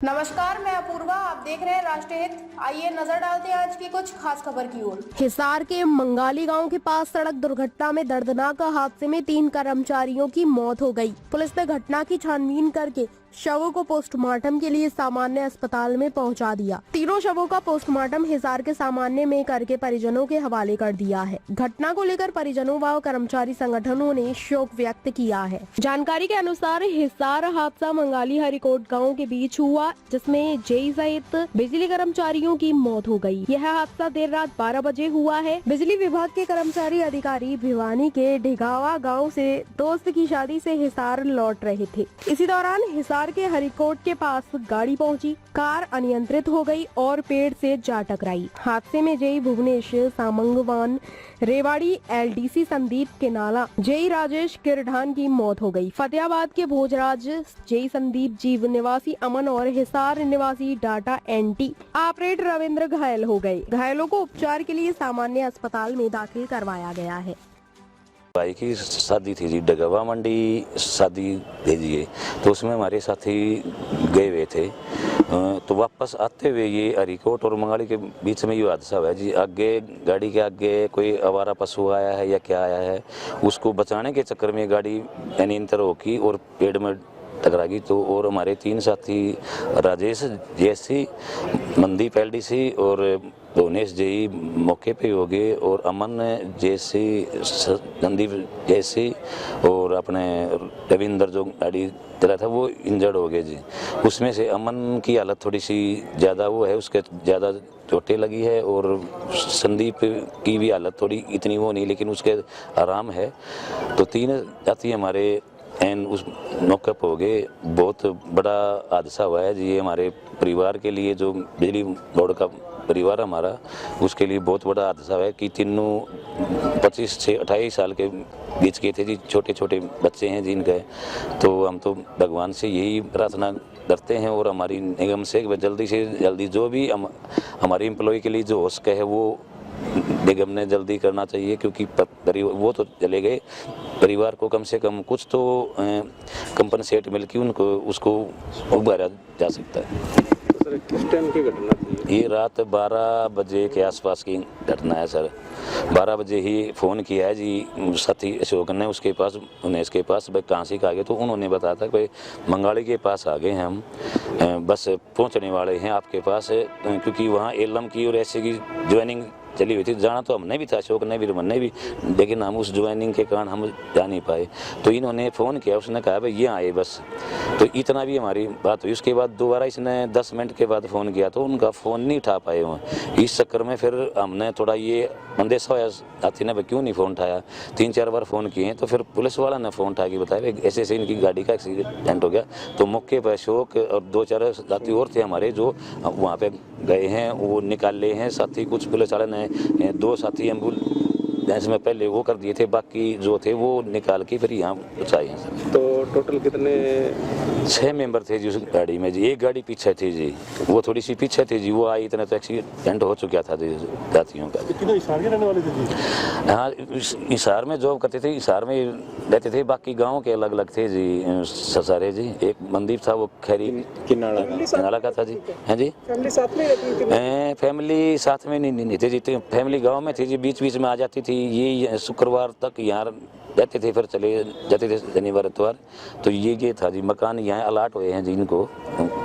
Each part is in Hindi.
नमस्कार, मैं अपूर्वा। आप देख रहे हैं राष्ट्रीय हित। आइए नजर डालते हैं आज की कुछ खास खबर की ओर। हिसार के मंगाली गांव के पास सड़क दुर्घटना में दर्दनाक हादसे में 3 कर्मचारियों की मौत हो गई। पुलिस ने घटना की छानबीन करके शवों को पोस्टमार्टम के लिए सामान्य अस्पताल में पहुंचा दिया। तीनों शवों का पोस्टमार्टम हिसार के सामान्य में करके परिजनों के हवाले कर दिया है। घटना को लेकर परिजनों व कर्मचारी संगठनों ने शोक व्यक्त किया है। जानकारी के अनुसार हिसार हादसा मंगाली हरिकोट गांव के बीच हुआ, जिसमें जेई सहित बिजली कर्मचारियों की मौत हो गई। यह हादसा देर रात 12 बजे हुआ है। बिजली विभाग के कर्मचारी अधिकारी भिवानी के ढिगावा गाँव से दोस्त की शादी से हिसार लौट रहे थे। इसी दौरान हिसार के हरिकोट के पास गाड़ी पहुंची। कार अनियंत्रित हो गई और पेड़ से जा टकराई। हादसे में JE Bhuvnesh Samangwan, Rewari LDC Sandeep Kenala, JE Rajesh Kirdhan की मौत हो गई। फतेहाबाद के भोजराज जेई संदीप जीव निवासी अमन और हिसार निवासी डाटा एनटी ऑपरेटर रविंद्र घायल हो गए। घायलों को उपचार के लिए सामान्य अस्पताल में दाखिल करवाया गया है। भाई की शादी थी जी, डगवा मंडी शादी भेजिए, तो उसमें हमारे साथी गए हुए थे। तो वापस आते हुए ये हरिकोट और मंगाली के बीच में ये हादसा हुआ जी। आगे गाड़ी के आगे कोई आवारा पशु आया है या क्या आया है, उसको बचाने के चक्कर में गाड़ी अनियंत्रित होगी और पेड़ में टकरागी। तो और हमारे 3 साथी राजेश जैसी, मनदीप एलडीसी और भुवनेश जी मौके पे हो गए, और अमन जैसी, संदीप जैसी और अपने रविंद्र जो गाड़ी चला था वो इंजर्ड हो गए जी। उसमें से अमन की हालत थोड़ी सी ज़्यादा वो है, उसके ज़्यादा चोटें लगी है, और संदीप की भी हालत थोड़ी इतनी वो नहीं, लेकिन उसके आराम है। तो 3 साथी हमारे एंड उस मौके पर हो गए। बहुत बड़ा हादसा हुआ है जी। ये हमारे परिवार के लिए, जो बिजली बोर्ड का परिवार हमारा, उसके लिए बहुत बड़ा हादसा है कि तीनों 25 से 28 साल के बीच के थे जी। छोटे छोटे बच्चे हैं जिनके। तो हम तो भगवान से यही प्रार्थना करते हैं और हमारी निगम से जल्दी जल्दी जो भी हमारी एम्प्लॉय के लिए जो हो सके है वो निगम ने जल्दी करना चाहिए, क्योंकि वो तो चले गए, परिवार को कम से कम कुछ तो कंपनसेट मिल के उनको उसको उबारा जा सकता है। तो सर किस टाइम की घटना थी? ये रात 12 बजे के आसपास की घटना है सर। 12 बजे ही फ़ोन किया है जी साथी अशोक ने उसके पास, उन्हें इसके पास भाई कहाँ से आ गए, तो उन्होंने बताया था भाई मंगाली के पास आ गए हैं हम, बस पहुँचने वाले हैं आपके पास, क्योंकि वहाँ एलम की और ऐसे की ज्वाइनिंग चली हुई थी। जाना तो हमने भी था, अशोक ने भी, रमन ने भी, लेकिन हम उस ज्वाइनिंग के कारण हम जा नहीं पाए। तो इन्होंने फ़ोन किया, उसने कहा भाई ये आए बस। तो इतना भी हमारी बात हुई। उसके बाद दोबारा इसने 10 मिनट के बाद फ़ोन किया तो उनका फ़ोन नहीं उठा पाए वहाँ। इस चक्कर में फिर हमने थोड़ा ये अंदेशा होया साथी ने, क्यों नहीं फ़ोन उठाया। 3-4 बार फ़ोन किए, तो फिर पुलिस वाला ने फ़ोन उठा के बताया ऐसे ऐसे इनकी गाड़ी का एक्सीडेंट हो गया। तो मौके पर अशोक और 2-4 साथी और थे हमारे जो वहाँ पे गए हैं, वो निकाले हैं साथी। कुछ पुलिस वाले ने 2 साथी एम्बुलेंस में पहले वो कर दिए थे, बाकी जो थे वो निकाल के फिर यहाँ पहुँचाए हैं सर। तो टोटल कितने? 6 मेंबर थे जी उस गाड़ी में जी। एक गाड़ी पीछे थी जी, वो थोड़ी सी पीछे थी जी। वो आई इतना तो एक्सीडेंट हो चुका था जी साथियों का। कितने हिसार के रहने वाले थे जी? हाँ, हिसार में जॉब करते थे, हिसार में रहते थे, बाकी गाँव के अलग अलग थे जी सारे जी। एक मनदीप था वो खैरी किनाला का था जी। हैं जी, फैमिली साथ में रहती थी? फैमिली साथ में नहीं थी जी, फैमिली गाँव में थी जी, बीच बीच में आ जाती थी। ये शुक्रवार तक यहाँ रहते थे, फिर चले जाते थे शनिवार इतवार। तो ये था जी, मकान यहाँ अलाट हुए हैं जी इनको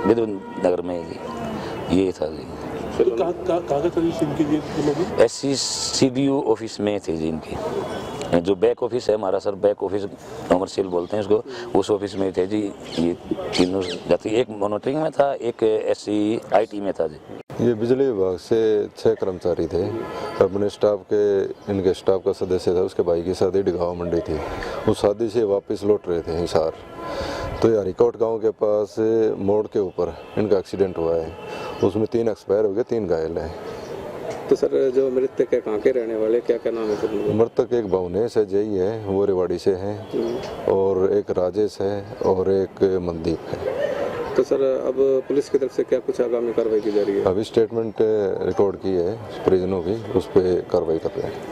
विद्युत नगर में जी। ये था जी। SCCBU ऑफिस में थे जी इनकी, जो बैक ऑफिस है हमारा सर, बैक ऑफिस कमर्शियल बोलते हैं उसको, उस ऑफिस में थे जी। ये तीनों जाती, एक मॉनिटरिंग में था, एक SCIT में था जी। ये बिजली विभाग से 6 कर्मचारी थे। अपने स्टाफ के, इनके स्टाफ का सदस्य था, उसके भाई की शादी ढिगावा मंडी थी। उस शादी से वापस लौट रहे थे हिसार। तो ये हरिकोट गांव के पास मोड़ के ऊपर इनका एक्सीडेंट हुआ है। उसमें 3 एक्सपायर हो गए, 3 घायल हैं। तो सर जो मृतक है कहाँ के रहने वाले, क्या क्या नाम है? मृतक एक भुवनेश है, जेई है, वो रेवाड़ी से हैं, और एक राजेश है और एक मनदीप है। तो सर अब पुलिस की तरफ से क्या कुछ आगामी कार्रवाई की जा रही है? अभी स्टेटमेंट रिकॉर्ड की है परिजनों की, उस पर कार्रवाई कर रहे हैं।